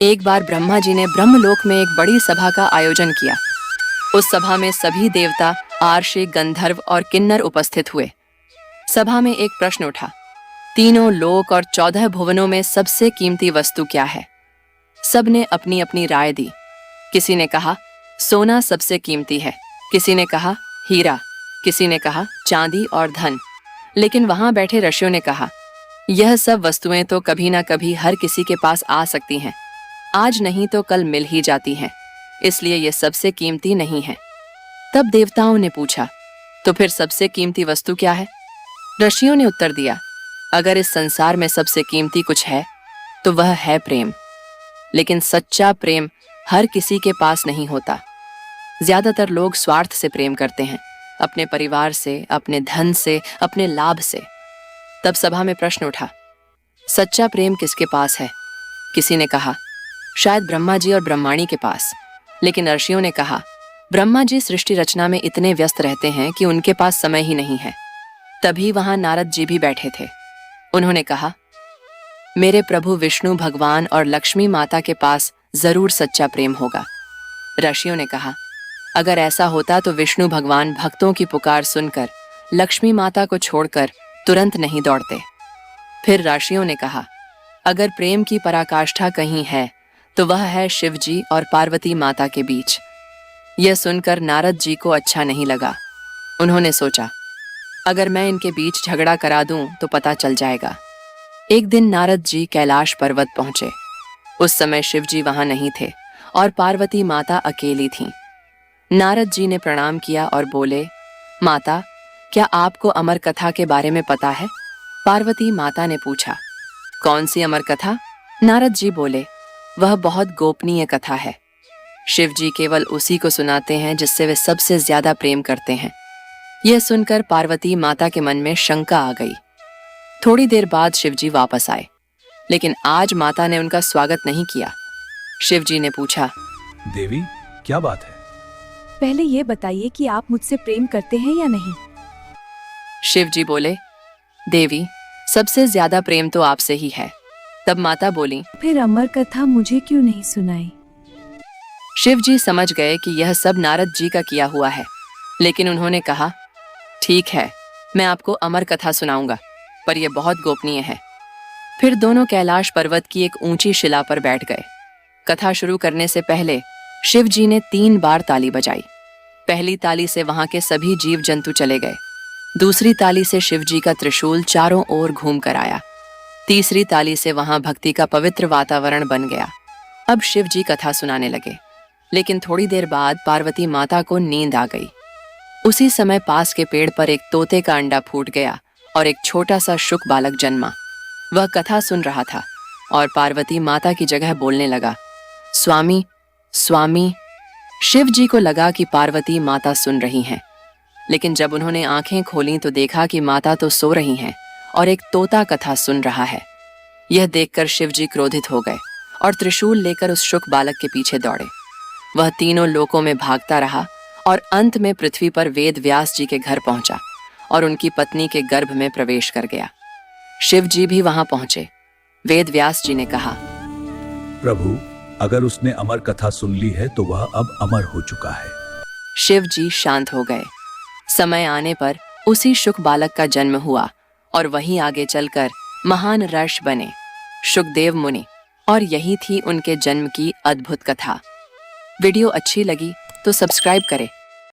एक बार ब्रह्मा जी ने ब्रह्मलोक में एक बड़ी सभा का आयोजन किया। उस सभा में सभी देवता, आर्षि, गंधर्व और किन्नर उपस्थित हुए। सभा में एक प्रश्न उठा, तीनों लोक और 14 भुवनों में सबसे कीमती वस्तु क्या है? सबने अपनी अपनी राय दी। किसी ने कहा सोना सबसे कीमती है, किसी ने कहा हीरा, किसी ने कहा चांदी और धन। लेकिन वहां बैठे ऋषियों ने कहा, यह सब वस्तुएं तो कभी ना कभी हर किसी के पास आ सकती हैं, आज नहीं तो कल मिल ही जाती हैं, इसलिए ये सबसे कीमती नहीं है। तब देवताओं ने पूछा, तो फिर सबसे कीमती वस्तु क्या है? ऋषियों ने उत्तर दिया, अगर इस संसार में सबसे कीमती कुछ है तो वह है प्रेम। लेकिन सच्चा प्रेम हर किसी के पास नहीं होता। ज्यादातर लोग स्वार्थ से प्रेम करते हैं, अपने परिवार से, अपने धन से, अपने लाभ से। तब सभा में प्रश्न उठा, सच्चा प्रेम किसके पास है? किसी ने कहा शायद ब्रह्मा जी और ब्रह्माणी के पास। लेकिन ऋषियों ने कहा, ब्रह्मा जी सृष्टि रचना में इतने व्यस्त रहते हैं कि उनके पास समय ही नहीं है। तभी वहां नारद जी भी बैठे थे। उन्होंने कहा, मेरे प्रभु विष्णु भगवान और लक्ष्मी माता के पास जरूर सच्चा प्रेम होगा। ऋषियों ने कहा, अगर ऐसा होता तो विष्णु भगवान भक्तों की पुकार सुनकर लक्ष्मी माता को छोड़कर तुरंत नहीं दौड़ते। फिर ऋषियों ने कहा, अगर प्रेम की पराकाष्ठा कहीं है तो वह है शिव जी और पार्वती माता के बीच। यह सुनकर नारद जी को अच्छा नहीं लगा। उन्होंने सोचा, अगर मैं इनके बीच झगड़ा करा दूं तो पता चल जाएगा। एक दिन नारद जी कैलाश पर्वत पहुंचे। उस समय शिव जी वहां नहीं थे और पार्वती माता अकेली थीं। नारद जी ने प्रणाम किया और बोले, माता, क्या आपको अमर कथा के बारे में पता है? पार्वती माता ने पूछा, कौन सी अमर कथा? नारद जी बोले, वह बहुत गोपनीय कथा है। शिव जी केवल उसी को सुनाते हैं जिससे वे सबसे ज्यादा प्रेम करते हैं। यह सुनकर पार्वती माता के मन में शंका आ गई। थोड़ी देर बाद शिव जी वापस आए, लेकिन आज माता ने उनका स्वागत नहीं किया। शिव जी ने पूछा, देवी, क्या बात है? पहले ये बताइए कि आप मुझसे प्रेम करते हैं या नहीं? शिव जी बोले, देवी, सबसे ज्यादा प्रेम तो आपसे ही है। तब माता बोली, फिर अमर कथा मुझे क्यों नहीं सुनाई? शिव जी समझ गए कि यह सब नारद जी का किया हुआ है, लेकिन उन्होंने कहा, ठीक है, मैं आपको अमर कथा सुनाऊंगा, पर यह बहुत गोपनीय है। फिर दोनों कैलाश पर्वत की एक ऊंची शिला पर बैठ गए। कथा शुरू करने से पहले शिव जी ने 3 बार ताली बजाई। पहली ताली से वहां के सभी जीव जंतु चले गए। दूसरी ताली से शिव जी का त्रिशूल चारों ओर घूम कर आया। तीसरी ताली से वहां भक्ति का पवित्र वातावरण बन गया। अब शिव जी कथा सुनाने लगे, लेकिन थोड़ी देर बाद पार्वती माता को नींद आ गई। उसी समय पास के पेड़ पर एक तोते का अंडा फूट गया और एक छोटा सा शुक बालक जन्मा। वह कथा सुन रहा था और पार्वती माता की जगह बोलने लगा, स्वामी, स्वामी। शिव जी को लगा कि पार्वती माता सुन रही हैं, लेकिन जब उन्होंने आंखें खोलीं तो देखा कि माता तो सो रही हैं और एक तोता कथा सुन रहा है। यह देखकर शिव जी क्रोधित हो गए और त्रिशूल लेकर उस शुक बालक के पीछे दौड़े। वह तीनों लोकों में भागता रहा और अंत में पृथ्वी पर वेद व्यास जी के घर पहुंचा और उनकी पत्नी के गर्भ में प्रवेश कर गया। शिव जी भी वहां पहुंचे। वेद व्यास जी ने कहा, प्रभु, अगर उसने अमर कथा सुन ली है तो वह अब अमर हो चुका है। शिव जी शांत हो गए। समय आने पर उसी शुक बालक का जन्म हुआ और वहीं आगे चलकर महान ऋषि बने, शुकदेव मुनि। और यही थी उनके जन्म की अद्भुत कथा। वीडियो अच्छी लगी तो सब्सक्राइब करें